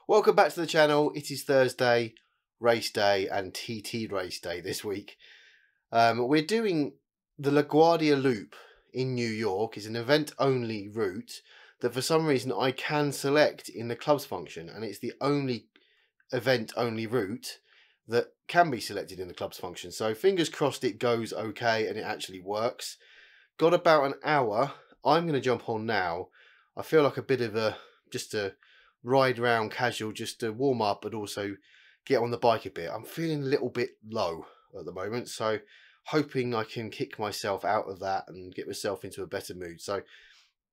Welcome back to the channel. It is Thursday, race day and TT race day this week. We're doing the LaGuardia Loop in New York. It's an event-only route that for some reason I can select in the clubs function, and it's the only event-only route that can be selected in the clubs function. So fingers crossed it goes okay and it actually works. Got about an hour. I'm going to jump on now. I feel like a bit of just a ride around casual, just to warm up and also get on the bike a bit. I'm feeling a little bit low at the moment, so hoping I can kick myself out of that and get myself into a better mood. So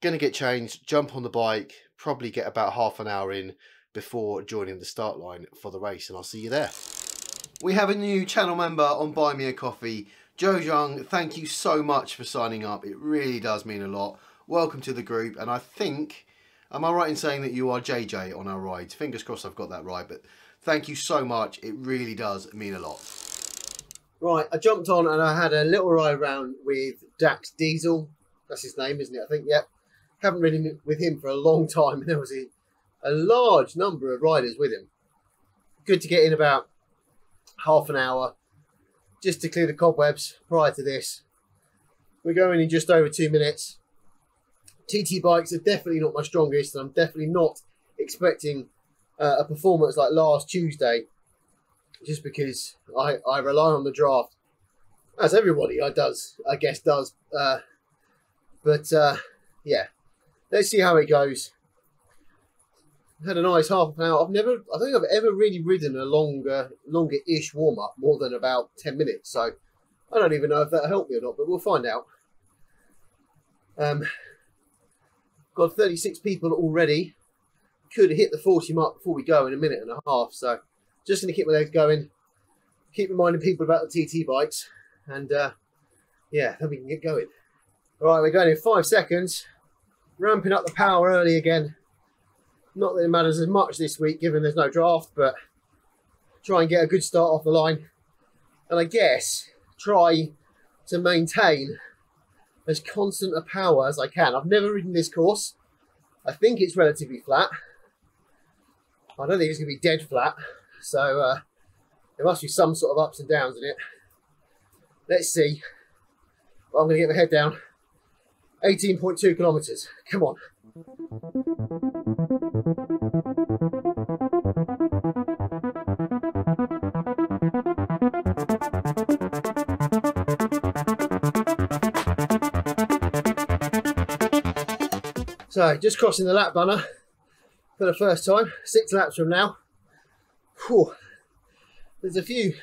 gonna get changed, jump on the bike, probably get about half an hour in before joining the start line for the race, and I'll see you there. We have a new channel member on Buy Me a Coffee. Joe Young, thank you so much for signing up. It really does mean a lot. Welcome to the group, and I think, am I right in saying that you are JJ on our rides? Fingers crossed I've got that right, but thank you so much. It really does mean a lot. Right, I jumped on and I had a little ride around with Dax Diesel. That's his name, isn't it? I think, yep. Haven't ridden with him for a long time, and there was a large number of riders with him. Good to get in about half an hour just to clear the cobwebs prior to this. We're going in just over 2 minutes. TT bikes are definitely not my strongest, and I'm definitely not expecting a performance like last Tuesday, just because I rely on the draft, as everybody I guess does. Yeah, let's see how it goes. Had a nice half an hour. I don't think I've ever really ridden a longer-ish warm-up, more than about 10 minutes. So I don't even know if that'll help me or not, but we'll find out. Got 36 people already. Could hit the 40 mark before we go in a minute and a half. So just going to keep my legs going. Keep reminding people about the TT bikes. And yeah, then we can get going. All right, we're going in 5 seconds. Ramping up the power early again. Not that it matters as much this week, given there's no draft, but try and get a good start off the line. And I guess try to maintain as constant a power as I can. I've never ridden this course. I think it's relatively flat. I don't think it's going to be dead flat. So there must be some sort of ups and downs in it. Let's see. Well, I'm going to get my head down. 18.2 kilometres. Come on. So, just crossing the lap banner for the first time. 6 laps from now. Whew. There's a few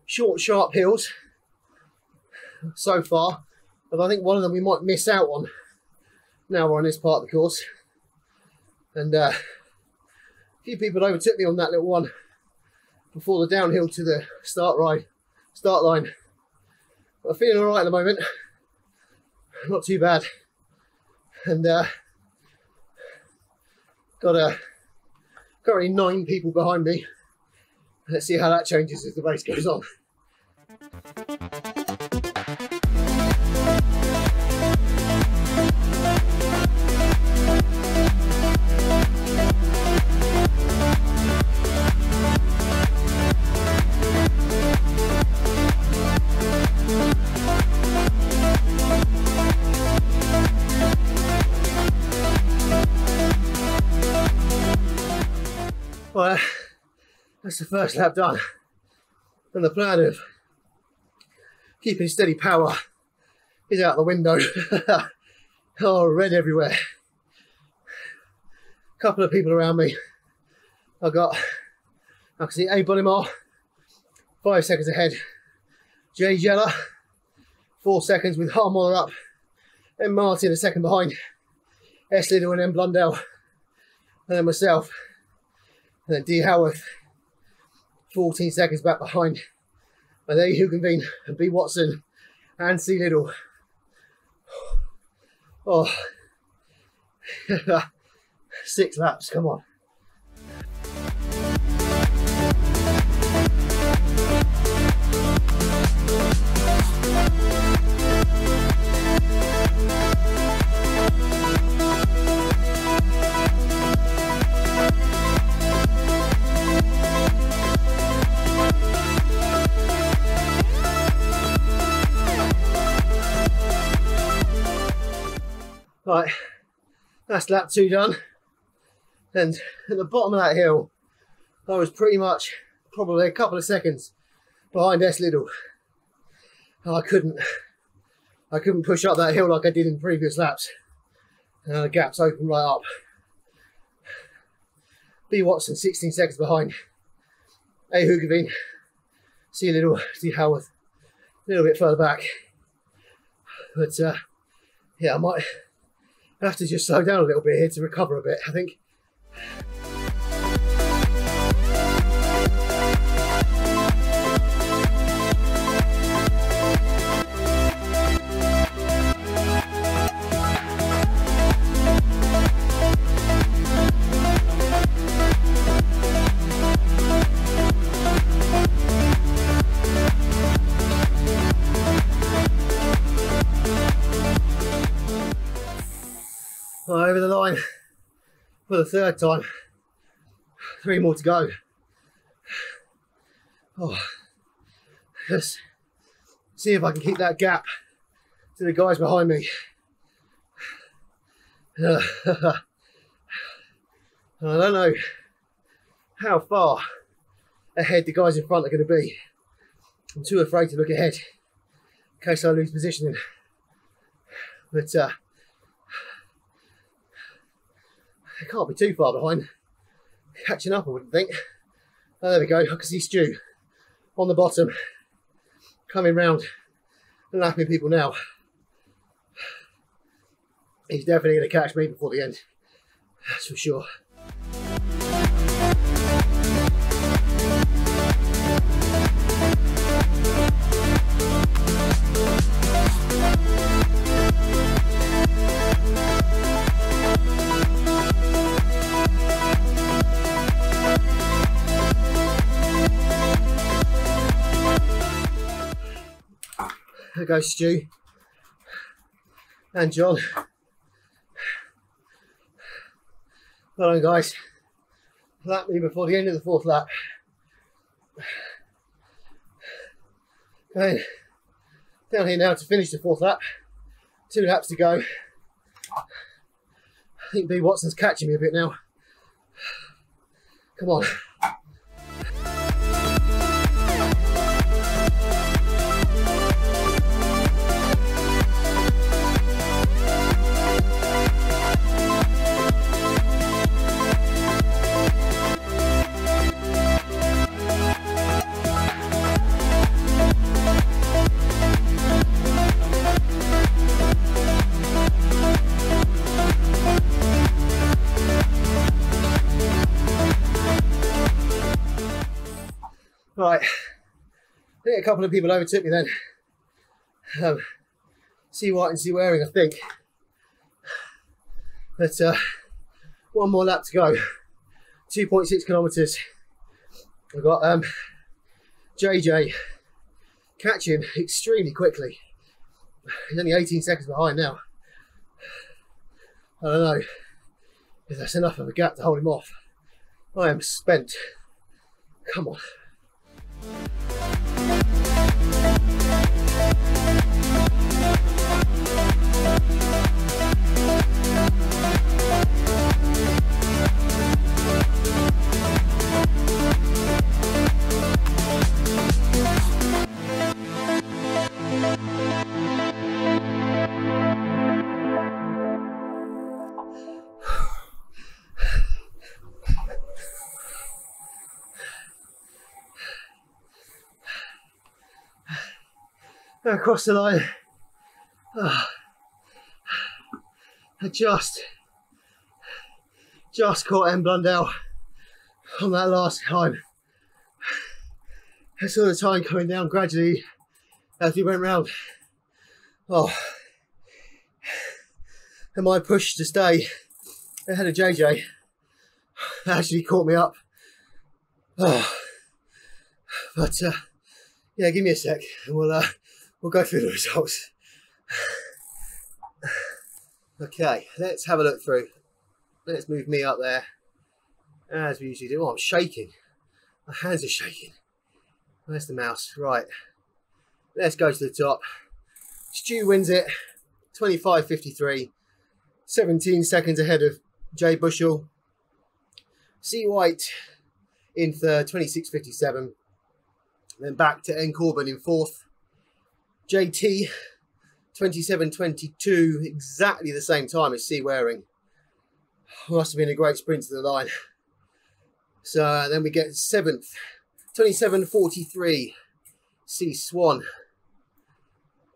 short, sharp hills so far, but I think one of them we might miss out on now we're on this part of the course. And a few people overtook me on that little one before the downhill to the start line. But I'm feeling all right at the moment. Not too bad. And got currently 9 people behind me. Let's see how that changes as the race goes on. Well, that's the first lap done, and the plan of keeping steady power is out the window. Oh, red everywhere. Couple of people around me. I can see A. Bonimar, 5 seconds ahead. Jay Jella, 4 seconds with Harmoller up. Then Martin a second behind. S. Liddell and then Blundell. And then myself. And then D. Howarth, 14 seconds back behind. And there you convene, and B. Watson and C. Liddell. Oh, 6 laps, come on. Right, that's lap 2 done. And at the bottom of that hill, I was pretty much probably a couple of seconds behind S Little. I couldn't push up that hill like I did in previous laps. The gaps opened right up. B Watson 16 seconds behind. A Hugavine, C Little, D Howarth a little bit further back. But yeah, I might have to just slow down a little bit here to recover a bit, I think. Over the line for the 3rd time. 3 more to go. Oh, let's see if I can keep that gap to the guys behind me. I don't know how far ahead the guys in front are going to be. I'm too afraid to look ahead in case I lose positioning. But I can't be too far behind. Catching up, I wouldn't think. Oh, there we go. I can see Stu on the bottom, coming round and lapping people now. He's definitely going to catch me before the end. That's for sure. There goes Stu and John. Well done, guys. Lap me before the end of the 4th lap. Going down here now to finish the 4th lap. 2 laps to go. I think B Watson's catching me a bit now. Come on. Right, I think a couple of people overtook me then. C White and C Waring, I think. But 1 more lap to go. 2.6 kilometres. I've got JJ catching extremely quickly. He's only 18 seconds behind now. I don't know if that's enough of a gap to hold him off. I am spent. Come on. Across the line. I just caught M Blundell on that last time. I saw the time coming down gradually as we went round. Oh, and my push to stay ahead of JJ actually caught me up. Oh, but yeah, give me a sec and we'll go through the results. Okay, let's have a look through. Let's move me up there as we usually do. Oh, I'm shaking. My hands are shaking. Where's the mouse? Right. Let's go to the top. Stu wins it. 25.53. 17 seconds ahead of Jay Bushell. C. White in third, 26.57. Then back to N. Corbin in fourth. JT, 27.22, exactly the same time as C. Waring. Must have been a great sprint to the line. So then we get seventh, 27.43, C. Swan.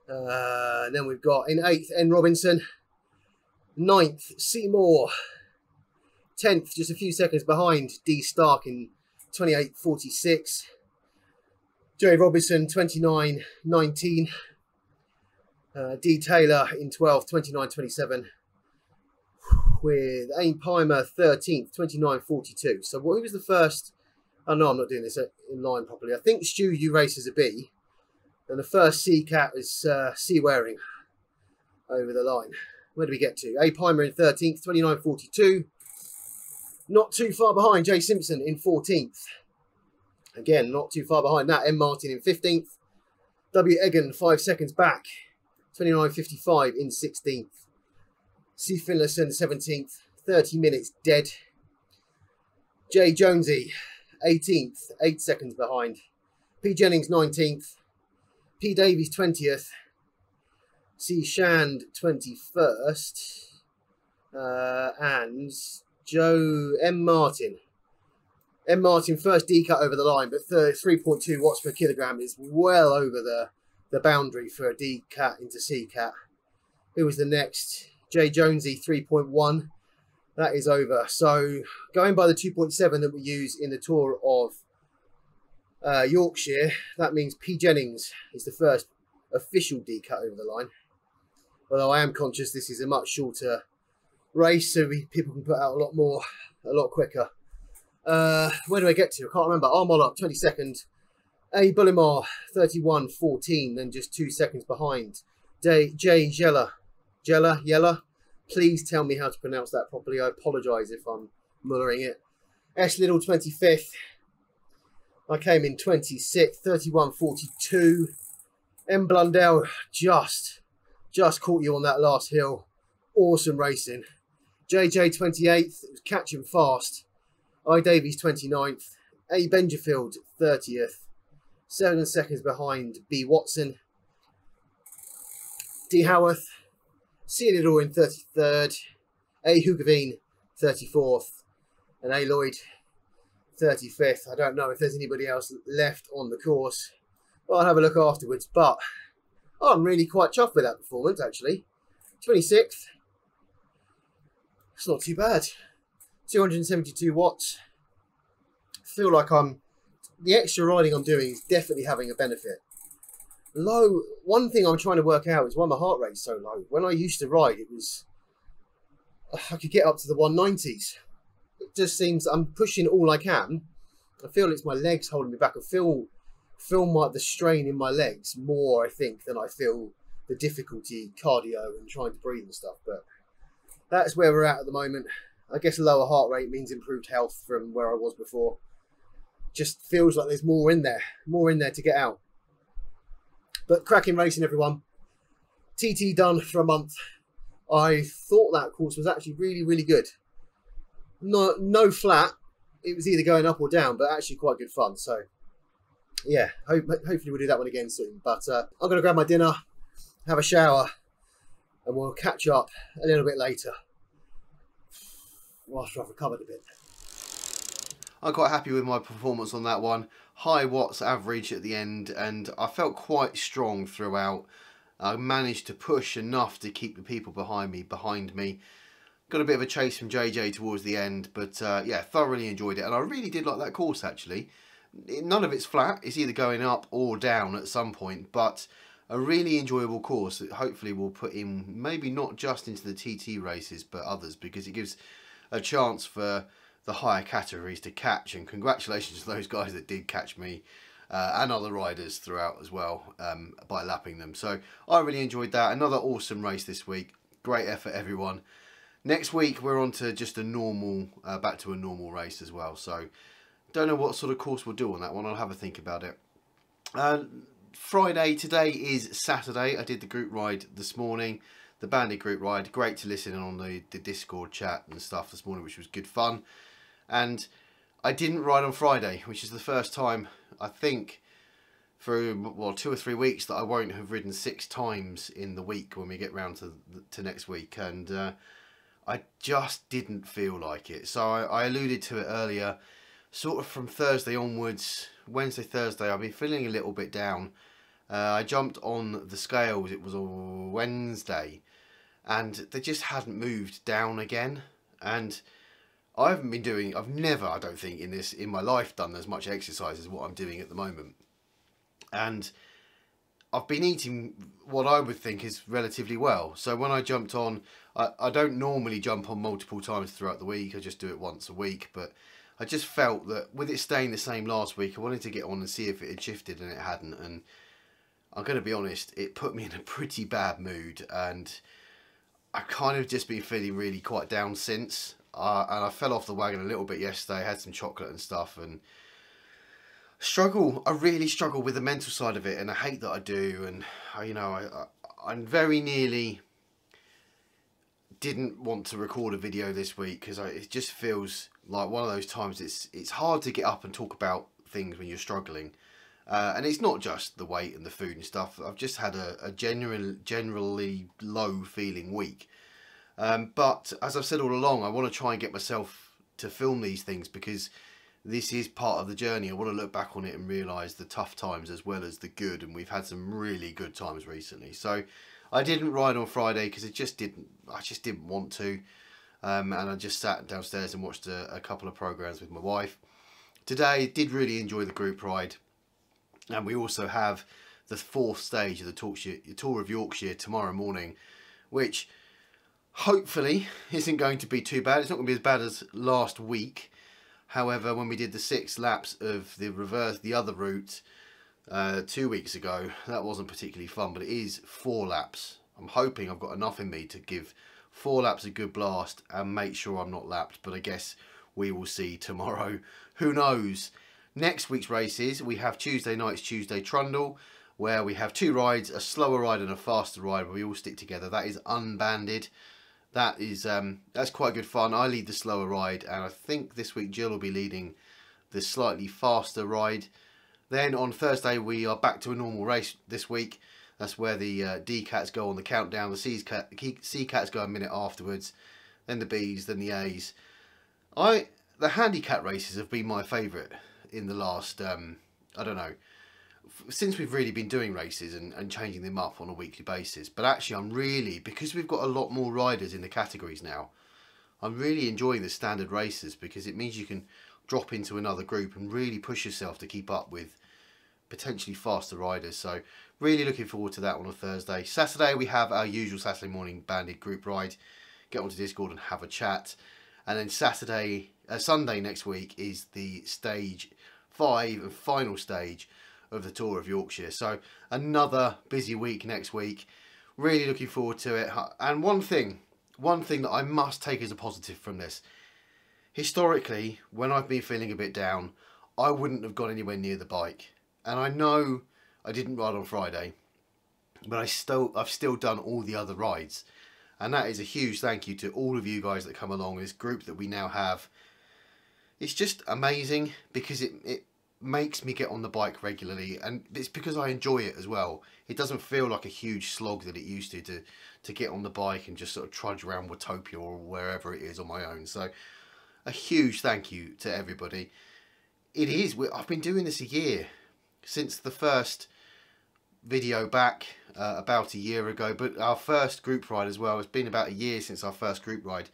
Then we've got in eighth, N. Robinson. Ninth, C. Moore. 10th, just a few seconds behind, D. Stark in 28.46. J. Robinson, 29.19. D. Taylor in 12th, 29.27. With Aim Pimer 13th, 29.42. So who was the first? Oh no, I'm not doing this in line properly. I think Stu, you race as a B. And the first C cat is C. Waring over the line. Where do we get to? A. Pimer in 13th, 29.42. Not too far behind Jay Simpson in 14th. Again, not too far behind that. M. Martin in 15th. W. Egan 5 seconds back. 29.55 in 16th. C. Finlayson 17th. 30 minutes dead. J. Jonesy 18th. 8 seconds behind. P. Jennings 19th. P. Davies 20th. C. Shand 21st. And Joe M. Martin. M. Martin first D cut over the line, but 3.2 watts per kilogram is well over the boundary for a D cat into C cat. Who was the next? J. Jonesy 3.1. That is over. So going by the 2.7 that we use in the Tour of Yorkshire, that means P. Jennings is the first official D cut over the line. Although I am conscious this is a much shorter race, so people can put out a lot more, a lot quicker. Where do I get to? I can't remember. Armollock, 22nd. A. Bullimar, 31.14, then just 2 seconds behind. J. Yella. Please tell me how to pronounce that properly. I apologise if I'm mullering it. S. Little, 25th. I came in 26th, 31.42. M. Blundell just caught you on that last hill. Awesome racing. JJ 28th, it was catching fast. I. Davies 29th. A. Benjerfield 30th. 7 seconds behind B. Watson. D. Howarth. C. Little in 33rd. A. Hugavine 34th. And A. Lloyd 35th. I don't know if there's anybody else left on the course. Well, I'll have a look afterwards. But I'm really quite chuffed with that performance, actually. 26th. It's not too bad. 272 watts. Feel like the extra riding I'm doing is definitely having a benefit. Low, one thing I'm trying to work out is why my heart rate's so low. When I used to ride, I could get up to the 190s. It just seems I'm pushing all I can. I feel it's my legs holding me back. I feel the strain in my legs more, I think, than I feel the difficulty cardio and trying to breathe and stuff. But that's where we're at the moment. I guess a lower heart rate means improved health from where I was before. Just feels like there's more in there to get out. But cracking racing, everyone. TT done for a month. I thought that course was actually really, really good. No flat. It was either going up or down, but actually quite good fun. So yeah, hopefully we'll do that one again soon. But I'm going to grab my dinner, have a shower, and we'll catch up a little bit later after I've recovered a bit. I'm quite happy with my performance on that one. High watts average at the end, and I felt quite strong throughout. I managed to push enough to keep the people behind me. Got a bit of a chase from JJ towards the end, but yeah, thoroughly enjoyed it. And I really did like that course, actually. None of it's flat. It's either going up or down at some point, but a really enjoyable course that hopefully we'll put in, maybe not just into the TT races, but others, because it gives a chance for the higher categories to catch. And congratulations to those guys that did catch me and other riders throughout as well by lapping them. So I really enjoyed that. Another awesome race this week. Great effort, everyone. Next week we're on to just a normal, back to a normal race as well. So don't know what sort of course we'll do on that one. I'll have a think about it. Friday, today is Saturday. I did the group ride this morning. the bandit group ride. Great to listen in on the Discord chat and stuff this morning, which was good fun. And I didn't ride on Friday, which is the first time, I think, for, well, 2 or 3 weeks that I won't have ridden 6 times in the week when we get round to next week. And I just didn't feel like it. So I alluded to it earlier, sort of from Thursday onwards, Wednesday, Thursday, I've been feeling a little bit down. I jumped on the scales, it was a Wednesday, and they just hadn't moved down again. And I haven't been doing, I've never, I don't think, in my life done as much exercise as what I'm doing at the moment. And I've been eating what I would think is relatively well. So when I jumped on, I don't normally jump on multiple times throughout the week. I just do it once a week. But I just felt that with it staying the same last week, I wanted to get on and see if it had shifted, and it hadn't. And I'm going to be honest, it put me in a pretty bad mood. And I kind of just been feeling really quite down since. And I fell off the wagon a little bit yesterday. I had some chocolate and stuff, and I really struggle with the mental side of it, and I hate that I do. And you know, I'm very nearly didn't want to record a video this week because it just feels like one of those times it's hard to get up and talk about things when you're struggling. And it's not just the weight and the food and stuff. I've just had a generally low feeling week. But as I've said all along, I want to try and get myself to film these things because this is part of the journey. I want to look back on it and realise the tough times as well as the good, and we've had some really good times recently. So I didn't ride on Friday because I just didn't want to, and I just sat downstairs and watched a couple of programmes with my wife. Today, did really enjoy the group ride, and we also have the 4th stage of the Tour of Yorkshire tomorrow morning, which hopefully isn't going to be too bad. It's not going to be as bad as last week. However, when we did the 6 laps of the other route 2 weeks ago, that wasn't particularly fun, but it is 4 laps. I'm hoping I've got enough in me to give 4 laps a good blast and make sure I'm not lapped, but I guess we will see tomorrow. Who knows? Next week's races, we have Tuesday night's Tuesday Trundle, where we have 2 rides, a slower ride and a faster ride, where we all stick together. That is unbanded. That is that's quite good fun. I lead the slower ride, and I think this week Jill will be leading the slightly faster ride. Then on Thursday we are back to a normal race this week. That's where the D cats go on the countdown. The C cats go a minute afterwards. Then the Bs, then the As. The handicap races have been my favourite in the last I don't know, since we've really been doing races and changing them up on a weekly basis. But actually I'm really, because we've got a lot more riders in the categories now, I'm really enjoying the standard races because it means you can drop into another group and really push yourself to keep up with potentially faster riders. So really looking forward to that on a Thursday. Saturday we have our usual Saturday morning banded group ride. Get onto Discord and have a chat. And then Sunday next week is the stage 5 and final stage of the Tour of Yorkshire. So another busy week next week. Really looking forward to it. And one thing that I must take as a positive from this. Historically, when I've been feeling a bit down, I wouldn't have gone anywhere near the bike. And I know I didn't ride on Friday, but I've still done all the other rides. And that is a huge thank you to all of you guys that come along, this group that we now have. It's just amazing because it makes me get on the bike regularly, and it's because I enjoy it as well. It doesn't feel like a huge slog that it used to get on the bike and just sort of trudge around Watopia or wherever it is on my own. So a huge thank you to everybody. I've been doing this a year, since the first video back about a year ago, but our first group ride as well. It's been about a year since our first group ride.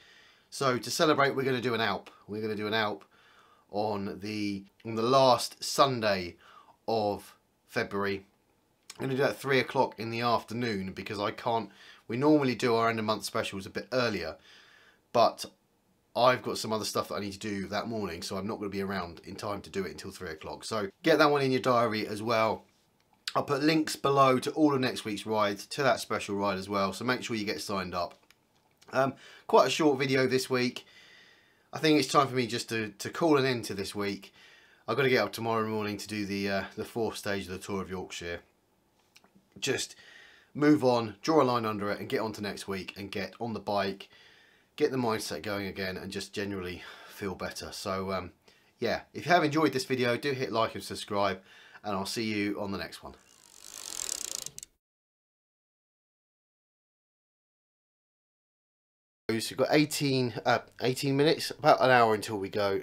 So to celebrate, we're going to do an Alp. We're going to do an Alp on the last Sunday of February. I'm going to do that at 3 o'clock in the afternoon because we normally do our end of month specials a bit earlier, but I've got some other stuff that I need to do that morning, so I'm not going to be around in time to do it until 3 o'clock. So get that one in your diary as well. I'll put links below to all of next week's rides, to that special ride as well, so make sure you get signed up. Quite a short video this week. I think it's time for me just to call an end to this week. I've got to get up tomorrow morning to do the 4th stage of the Tour of Yorkshire. Just move on, draw a line under it, and get on to next week and get on the bike, get the mindset going again, and just generally feel better. So yeah, if you have enjoyed this video, do hit like and subscribe, and I'll see you on the next one. So we've got 18 minutes, about an hour until we go.